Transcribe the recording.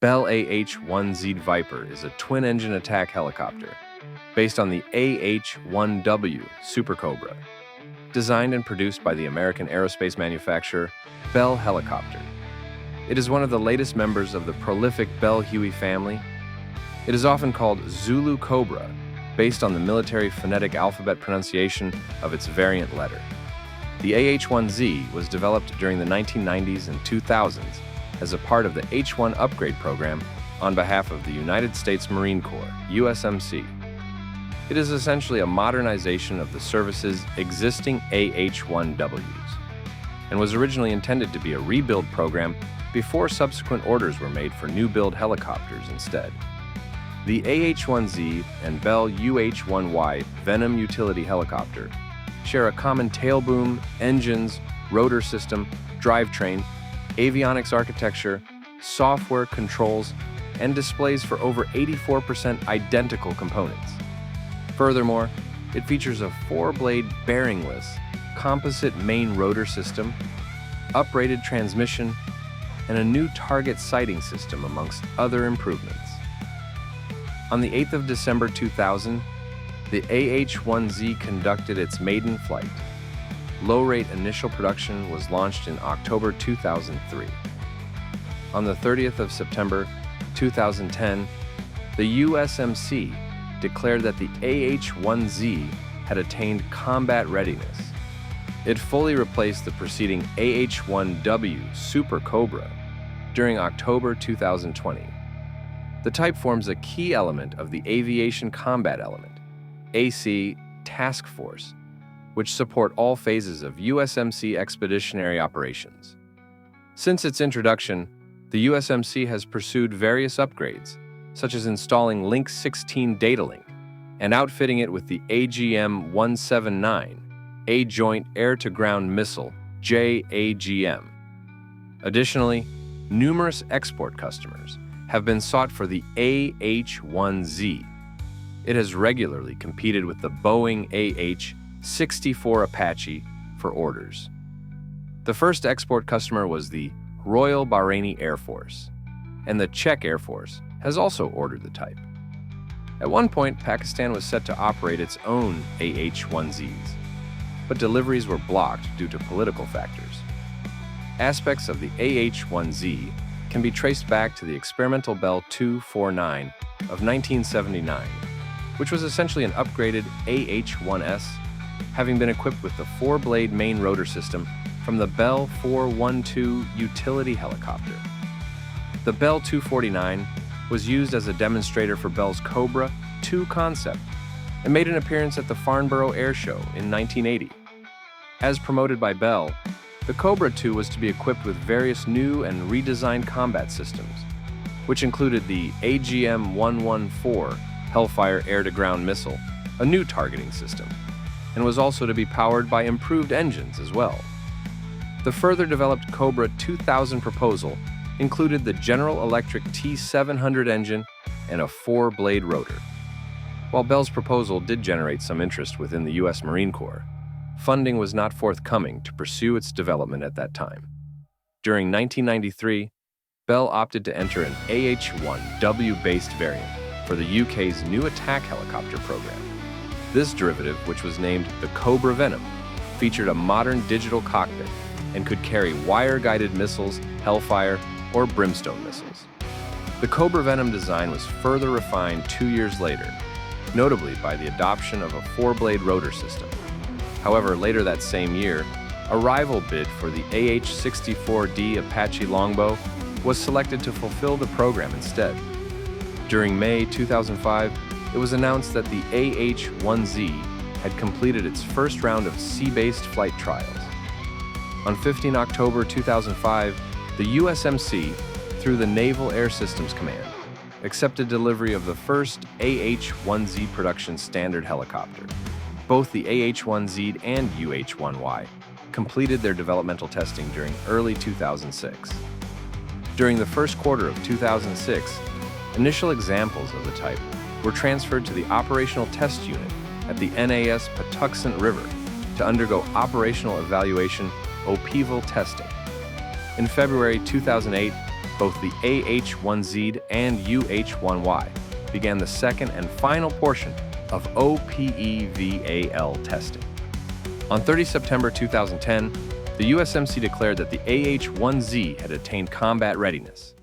Bell AH-1Z Viper is a twin-engine attack helicopter based on the AH-1W Super Cobra, designed and produced by the American aerospace manufacturer Bell Helicopter. It is one of the latest members of the prolific Bell-Huey family. It is often called Zulu Cobra, based on the military phonetic alphabet pronunciation of its variant letter. The AH-1Z was developed during the 1990s and 2000s as a part of the H-1 upgrade program on behalf of the United States Marine Corps, USMC. It is essentially a modernization of the service's existing AH-1Ws and was originally intended to be a rebuild program before subsequent orders were made for new-build helicopters instead. The AH-1Z and Bell UH-1Y Venom utility helicopter share a common tailboom, engines, rotor system, drivetrain, avionics architecture, software controls, and displays for over 84% identical components. Furthermore, it features a 4-blade bearingless composite main rotor system, uprated transmission, and a new target sighting system amongst other improvements. On the 8th of December 2000, the AH-1Z conducted its maiden flight. Low-rate initial production was launched in October 2003. On the 30th of September 2010, the USMC declared that the AH-1Z had attained combat readiness. It fully replaced the preceding AH-1W Super Cobra during October 2020. The type forms a key element of the Aviation Combat Element, AC Task Force, which support all phases of USMC expeditionary operations. Since its introduction, the USMC has pursued various upgrades, such as installing Link 16 data link and outfitting it with the AGM-179, A Joint Air-to-Ground Missile, JAGM. Additionally, numerous export customers have been sought for the AH-1Z. It has regularly competed with the Boeing AH-64 Apache for orders. The first export customer was the Royal Bahraini Air Force, and the Czech Air Force has also ordered the type. At one point, Pakistan was set to operate its own AH-1Zs, but deliveries were blocked due to political factors. Aspects of the AH-1Z can be traced back to the experimental Bell 249 of 1979, which was essentially an upgraded AH-1S, having been equipped with the 4-blade main rotor system from the Bell 412 utility helicopter. The Bell 249 was used as a demonstrator for Bell's Cobra II concept and made an appearance at the Farnborough Air Show in 1980. As promoted by Bell, the Cobra II was to be equipped with various new and redesigned combat systems, which included the AGM-114 Hellfire air-to-ground missile, a new targeting system, and was also to be powered by improved engines as well. The further developed Cobra 2000 proposal included the General Electric T700 engine and a 4-blade rotor. While Bell's proposal did generate some interest within the U.S. Marine Corps, funding was not forthcoming to pursue its development at that time. During 1993, Bell opted to enter an AH-1W-based variant for the UK's new attack helicopter program. This derivative, which was named the Cobra Venom, featured a modern digital cockpit and could carry wire-guided missiles, Hellfire, or Brimstone missiles. The Cobra Venom design was further refined 2 years later, notably by the adoption of a 4-blade rotor system. However, later that same year, a rival bid for the AH-64D Apache Longbow was selected to fulfill the program instead. During May 2005, it was announced that the AH-1Z had completed its first round of sea-based flight trials. On 15 October 2005, the USMC, through the Naval Air Systems Command, accepted delivery of the first AH-1Z production standard helicopter. Both the AH-1Z and UH-1Y completed their developmental testing during early 2006. During the first quarter of 2006, initial examples of the type were transferred to the Operational Test Unit at the NAS Patuxent River to undergo Operational Evaluation OPEVAL testing. In February 2008, both the AH-1Z and UH-1Y began the second and final portion of OPEVAL testing. On 30 September 2010, the USMC declared that the AH-1Z had attained combat readiness.